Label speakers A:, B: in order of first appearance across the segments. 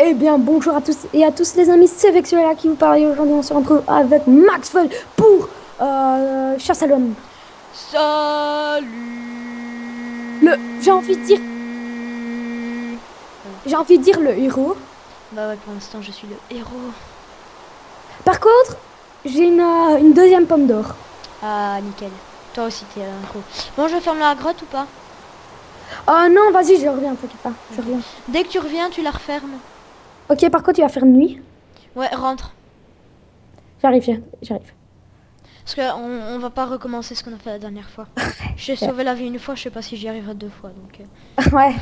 A: Eh bien, bonjour à tous et à tous les amis, c'est Vexuela qui vous parle et aujourd'hui on se retrouve avec Maxwell pour Chasse à l'homme.
B: Salut.
A: J'ai envie de dire, le héros.
B: Bah ouais, pour l'instant je suis le héros.
A: Par contre, j'ai une deuxième pomme d'or.
B: Ah, nickel. Toi aussi t'es un héros. Bon, je ferme la grotte ou pas?
A: Oh non, vas-y, je reviens, t'inquiète pas, je reviens.
B: Dès que tu reviens, tu la refermes.
A: Ok, par contre, il va faire nuit.
B: Ouais, rentre.
A: J'arrive.
B: Parce qu'on va pas recommencer ce qu'on a fait la dernière fois. J'ai sauvé la vie une fois, je sais pas si j'y arriverai deux fois. Donc,
A: Ouais.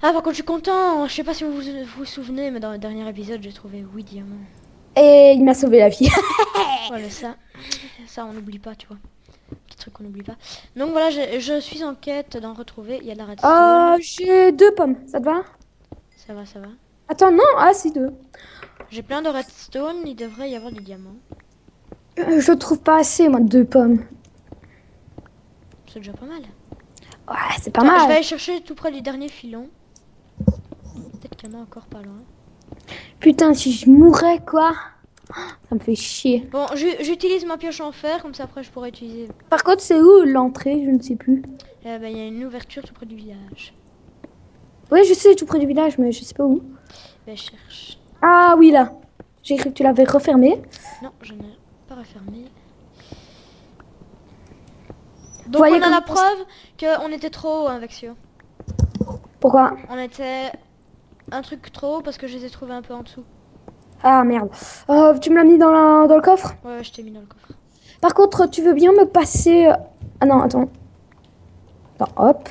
B: Ah, par contre, je suis content. Je sais pas si vous souvenez, mais dans le dernier épisode, j'ai trouvé 8 diamants.
A: Et il m'a sauvé la vie.
B: Voilà, ça on n'oublie pas, tu vois. Petit truc qu'on n'oublie pas. Donc voilà, je suis en quête d'en retrouver. Il y a de la redstone.
A: J'ai deux pommes, ça te va?
B: Ça va, ça va.
A: Attends, non, ah si, deux.
B: J'ai plein de redstone, il devrait y avoir du diamant.
A: Je trouve pas assez, moi, deux pommes.
B: C'est déjà pas mal.
A: Ouais, c'est pas
B: Attends, je vais
A: mal.
B: aller chercher tout près du dernier filon. Peut-être qu'il y en a encore pas loin.
A: Putain, si je mourais, quoi. Ça me fait chier.
B: Bon, j'utilise ma pioche en fer, comme ça après je pourrais utiliser.
A: Par contre, c'est où l'entrée? Je ne sais plus.
B: Ben, il y a une ouverture tout près du village.
A: Oui, je sais, tout près du village, mais je sais pas où.
B: Ben, je cherche.
A: Ah oui, là. J'ai cru que tu l'avais refermé.
B: Non, je n'ai pas refermé.
A: Vous
B: Donc
A: voyez
B: on a
A: comme-
B: la preuve qu'on était trop haut, hein, Vexio.
A: Pourquoi?
B: On était un truc trop haut parce que je les ai trouvés un peu en dessous.
A: Ah merde. Tu me l'as mis dans le coffre?
B: Ouais, je t'ai mis dans le coffre.
A: Par contre, tu veux bien me passer... Ah non, attends. Attends, hop.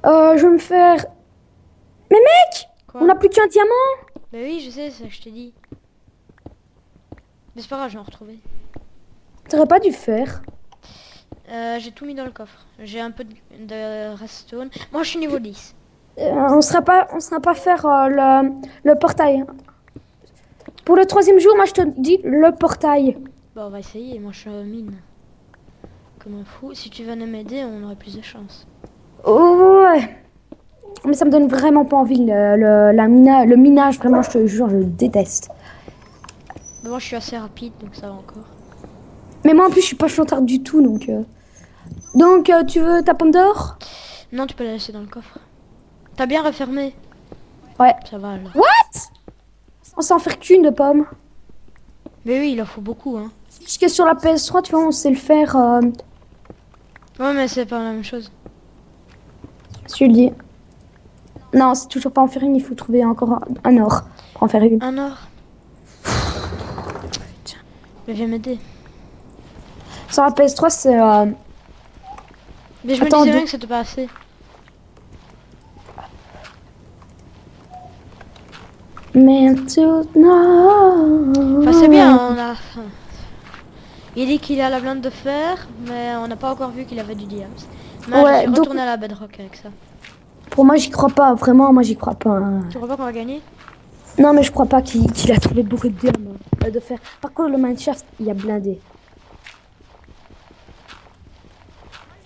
A: Je vais me faire... Mais mec!
B: Quoi?
A: On n'a plus qu'un diamant!
B: Ben oui, je sais, c'est ça que je t'ai dit. Mais c'est pas grave, je vais en retrouver.
A: T'aurais pas dû faire.
B: J'ai tout mis dans le coffre. J'ai un peu de redstone. Moi, je suis niveau 10.
A: On sera pas faire le portail. Pour le troisième jour, moi je te dis le portail.
B: Bon, on va essayer. Moi, je suis mine. Comme un fou. Si tu venais m'aider, on aurait plus de chance.
A: Oh, ouais. Mais ça me donne vraiment pas envie. Le minage, vraiment, je te jure, je le déteste.
B: Mais moi, je suis assez rapide, donc ça va encore.
A: Mais moi en plus, je suis pas chanteur du tout, donc. Donc, tu veux ta pomme d'or?
B: Non, tu peux la laisser dans le coffre. T'as bien refermé?
A: Ouais.
B: Ça va, alors.
A: What? On s'en fait qu'une de pomme.
B: Mais oui, il en faut beaucoup, hein.
A: Parce que sur la PS3, tu vois, on sait le faire.
B: Ouais, mais c'est pas la même chose.
A: Si tu le dis. Non, c'est toujours pas en faire une, il faut trouver encore un or pour en faire une.
B: Un or. Mais viens m'aider.
A: Sur la PS3, c'est.
B: Mais je me
A: Attends,
B: disais bien que c'était pas assez.
A: Mais maintenant.
B: Enfin, c'est bien, on a... Il dit qu'il a la blinde de fer, mais on n'a pas encore vu qu'il avait du diams. Mais
A: Ouais,
B: je suis
A: donc-
B: retourné à la bedrock avec ça.
A: Pour moi, j'y crois pas. Vraiment, moi, j'y crois pas. Hein.
B: Tu crois pas qu'on va gagner?
A: Non, mais je crois pas qu'il a trouvé beaucoup de diamants de fer. Par contre, le mineshaft, il y a blindé.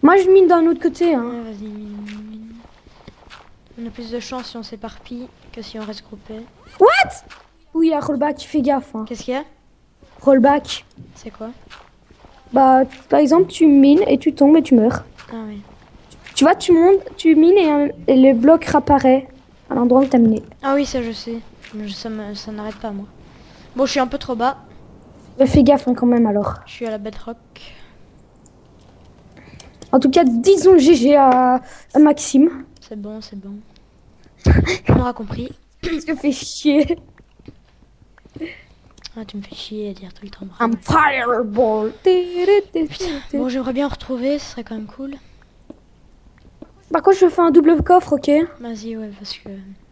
A: Moi, je mine d'un autre côté. Hein.
B: Ouais, vas-y, mine. On a plus de chance si on s'éparpille que si on reste groupé.
A: What? Oui, il y a rollback, fais gaffe. Hein.
B: Qu'est-ce qu'il y a?
A: Rollback.
B: C'est quoi?
A: Bah, par exemple, tu mines et tu tombes et tu meurs.
B: Ah oui.
A: Tu vois, tu montes, tu mines et le bloc réapparaît à l'endroit où tu as miné.
B: Ah oui, ça je sais. Mais ça n'arrête pas, moi. Bon, je suis un peu trop bas.
A: Mais fais gaffe hein, quand même alors.
B: Je suis à la bedrock.
A: En tout cas, disons GG à Maxime.
B: C'est bon, c'est bon. On aura compris.
A: Ça fait chier.
B: Ah, tu me fais chier à dire tout le temps.
A: I'm fireball.
B: Bon, j'aimerais bien en retrouver, ce serait quand même cool.
A: Par contre, je fais un double coffre, ok?
B: Vas-y, ouais, parce que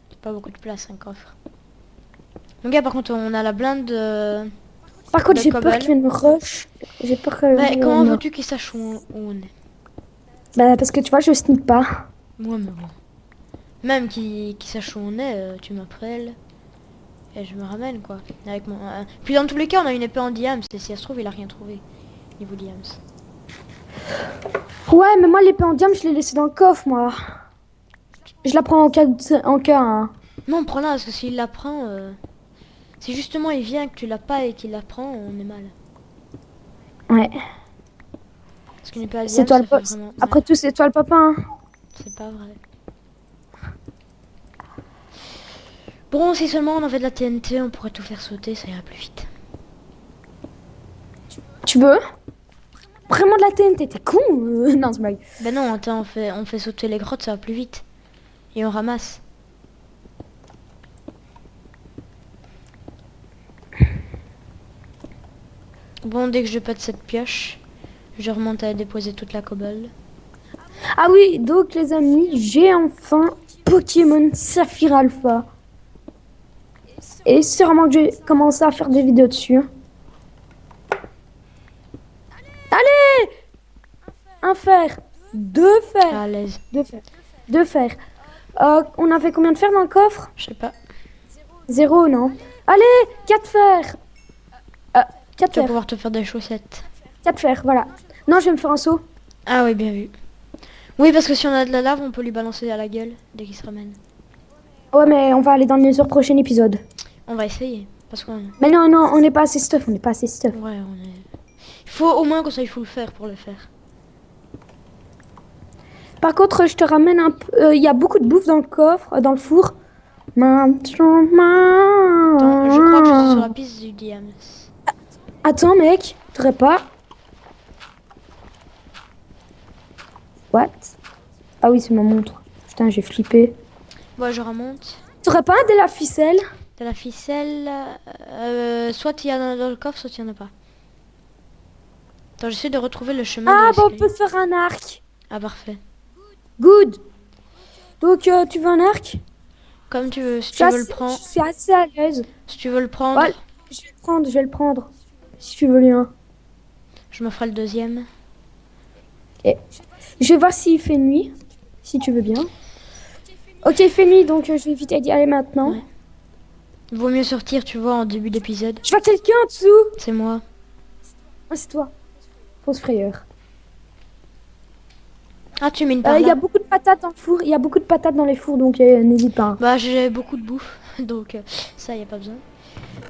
B: c'est pas beaucoup de place, un coffre. Mon gars, par contre, on a la blinde de...
A: Par contre,
B: de
A: j'ai peur
B: cobble.
A: qu'il vienne me rush. J'ai peur que.
B: Mais comment veux-tu qu'il sache où on est?
A: Bah, parce que tu vois, je sneak pas.
B: Moi, mais bon. Même qu'il sache où on est, tu m'appelles. Et je me ramène, quoi. Avec mon... Puis dans tous les cas, on a une épée en diams. Et si ça se trouve, il a rien trouvé. Niveau diams.
A: Ouais, mais moi, l'épée en diamant, je l'ai laissée dans le coffre, moi. Je la prends en cas. Hein.
B: Non, prends-la, parce que s'il la prend... Si justement il vient que tu l'as pas et qu'il la prend, on est mal.
A: Ouais.
B: Parce qu'une épée à
A: C'est
B: diamant,
A: toi
B: ça
A: le
B: fait
A: papa.
B: vraiment
A: Après
B: mal.
A: tout, c'est toi le papa. Hein.
B: C'est pas vrai. Bon, si seulement on avait de la TNT, on pourrait tout faire sauter, ça ira plus vite.
A: Tu veux? Vraiment de la TNT, t'es con? Non, c'est blague.
B: Ben non, attends, on fait sauter les grottes, ça va plus vite. Et on ramasse. Bon, dès que je pète cette pioche, je remonte à déposer toute la cobble.
A: Ah oui, donc les amis, j'ai enfin Pokémon Saphir Alpha. Et sûrement que j'ai commencé à faire des vidéos dessus. Allez! Un fer. Deux fers.
B: À l'aise.
A: Deux fers. Deux fers. On a fait combien de fers dans le coffre?
B: Je sais pas.
A: 0, non? Allez! 4 fers. 4
B: Tu vas
A: fers.
B: pouvoir te faire des chaussettes.
A: 4 fers, voilà. Non, je vais me faire un saut.
B: Ah oui, bien vu. Oui, parce que si on a de la lave, on peut lui balancer à la gueule dès qu'il se ramène.
A: Ouais, mais on va aller dans les heures prochain épisode.
B: On va essayer. Parce qu'on...
A: Mais non, non, on n'est pas assez stuff, on n'est pas assez stuff.
B: Ouais, on est... Il faut au moins que ça, il faut le faire pour le faire.
A: Par contre, je te ramène un peu... Il y a beaucoup de bouffe dans le coffre, dans le four. Maintenant...
B: Attends, je crois que je suis sur la piste du diams.
A: Attends, mec, t'aurais pas... What? Ah oui, c'est ma montre. Putain, j'ai flippé.
B: Bon, je remonte.
A: T'aurais pas de la ficelle?
B: De la ficelle... soit il y en a dans le coffre, soit il y en a pas. Attends, j'essaie de retrouver le chemin
A: Ah,
B: de
A: bon, on
B: l'escalier.
A: peut faire un arc.
B: Ah, parfait.
A: Good. Donc, tu veux un arc?
B: Comme tu veux, si
A: Je
B: tu
A: suis
B: veux le
A: assez-
B: prendre...
A: je suis assez à l'aise.
B: Si tu veux le prendre,
A: Ouais, je vais le prendre, je vais le prendre. Si tu veux bien.
B: je me ferai le deuxième.
A: Je vais voir s'il fait nuit. Si tu veux bien. Ok, il fait nuit, donc je vais éviter d'y aller maintenant.
B: Ouais. Vaut mieux sortir, tu vois, en début d'épisode.
A: Je vois quelqu'un en dessous.
B: C'est moi.
A: Ah, c'est toi. Fausse frayeur.
B: Ah, tu mets une par
A: Il y
B: là.
A: a beaucoup de patates dans le four. Il y a beaucoup de patates dans les fours, donc n'hésite pas.
B: Bah, j'ai beaucoup de bouffe, donc ça, y a pas besoin.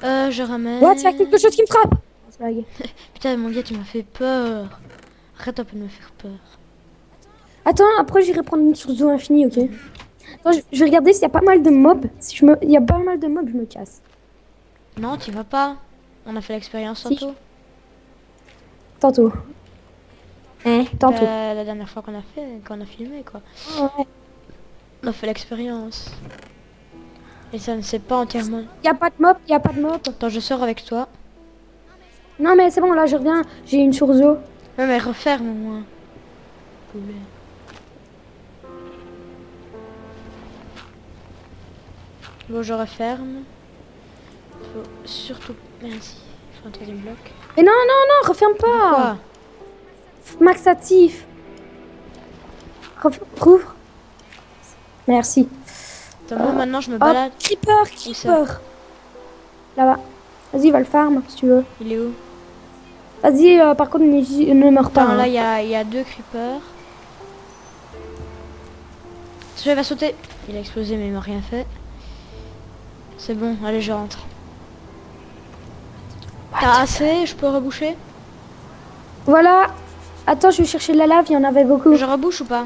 B: Je ramène...
A: What? Il y a quelque chose qui me frappe. C'est blague.
B: Putain, mon gars, tu m'as fait peur. Arrête un peu de me faire peur.
A: Attends, après j'irai prendre une source d'eau infinie, ok? Attends, je vais regarder s'il y a pas mal de mobs. Si il y a pas mal de mobs, je me casse.
B: Non, tu vas pas. On a fait l'expérience
A: Si.
B: tantôt.
A: Tantôt. Tantôt.
B: La dernière fois qu'on a fait, qu'on a filmé, quoi.
A: Ouais.
B: On a fait l'expérience. Et ça ne s'est pas entièrement...
A: Il y a pas de mob, il y a pas de mob.
B: Attends, je sors avec toi.
A: Non mais c'est bon, là je reviens. J'ai une source d'eau.
B: Ouais, mais referme au moins. Poulet. Bon, je referme. Faut surtout... Merci. Il faut un troisième bloc.
A: Mais non, non, non, referme pas.
B: Quoi?
A: Maxatif. Rouvre. Merci.
B: Attends, moi, maintenant, je me
A: Oh,
B: balade.
A: creeper,
B: Où ça?
A: creeper. Là-bas. Vas-y, va le farm si tu veux.
B: Il est où?
A: Vas-y, par contre, ne meurs pas.
B: Attends, là,
A: Hein.
B: il y a deux creepers. Celui-là va sauter. Il a explosé, mais il m'a rien fait. C'est bon, allez, je rentre. T'as assez? Je peux reboucher?
A: Voilà. Attends, je vais chercher de la lave, il y en avait beaucoup.
B: Je rebouche ou pas?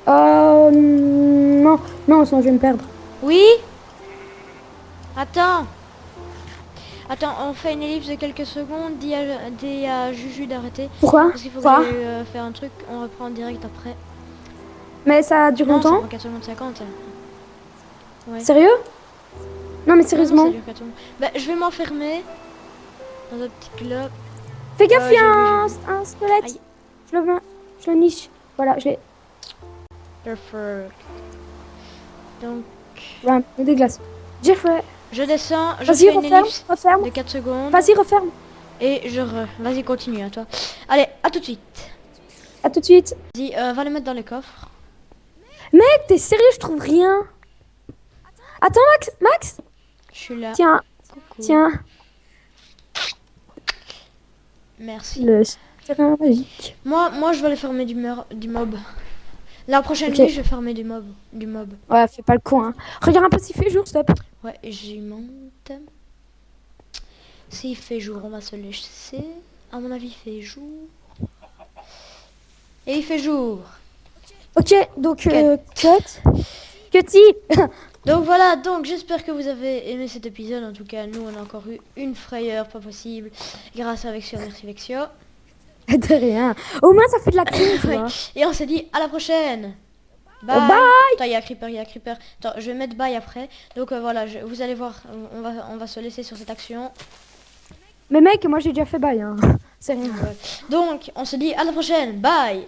A: Non. Non, sinon je vais me perdre.
B: Oui? Attends. Attends, on fait une ellipse de quelques secondes. Dis à Juju d'arrêter.
A: Pourquoi?
B: Parce qu'il faut
A: Pourquoi?
B: que j'aille faire un truc. On reprend en direct après.
A: Mais ça dure
B: Non, ça
A: longtemps?
B: prend 4 secondes 50. Ouais.
A: Sérieux? Non, mais
B: Non, non,
A: sérieusement.
B: ça dure 4 secondes. Bah, je vais m'enfermer dans un petit globe.
A: Fais gaffe, il y a
B: j'ai vu.
A: un squelette.
B: Aïe.
A: Je le niche. Voilà, je l'ai.
B: Perfect. Donc,
A: Ouais, il y a des glaces. Jeffrey.
B: je descends, je
A: Vas-y,
B: fais une
A: referme.
B: ellipse
A: Referme.
B: de 4 secondes.
A: Vas-y, referme.
B: Et je Vas-y, continue, à toi. Allez, à tout de suite.
A: À tout de suite.
B: Vas-y, va les mettre dans les coffres.
A: Mec, t'es sérieux? Je trouve rien. Attends, Max.
B: Je suis là.
A: Tiens,
B: Coucou.
A: tiens.
B: Merci.
A: Le terrain magique.
B: Moi, je vais aller fermer du mob. La prochaine
A: Ok.
B: nuit, je vais farmer du mob. Du mob.
A: Ouais, fais pas le con, hein. Regarde un peu s'il fait jour, stop.
B: Ouais, j'y monte. S'il fait jour, on va se laisser. À mon avis, il fait jour. Et il fait jour.
A: Ok, donc, Cutty.
B: Donc voilà, donc j'espère que vous avez aimé cet épisode. En tout cas, nous, on a encore eu une frayeur pas possible. Grâce à Vexio, merci Vexio.
A: De rien. Au moins, ça fait de la con, tu
B: Ouais.
A: vois.
B: Et on s'est dit à la prochaine. Bye.
A: Oh, bye.
B: Attends, il y a Creeper, il y a Creeper. Attends, je vais mettre bye après. Donc voilà, vous allez voir, on va se laisser sur cette action.
A: Mais mec, moi, j'ai déjà fait bail, hein. C'est rien.
B: Ouais. Donc, on se dit à la prochaine. Bye.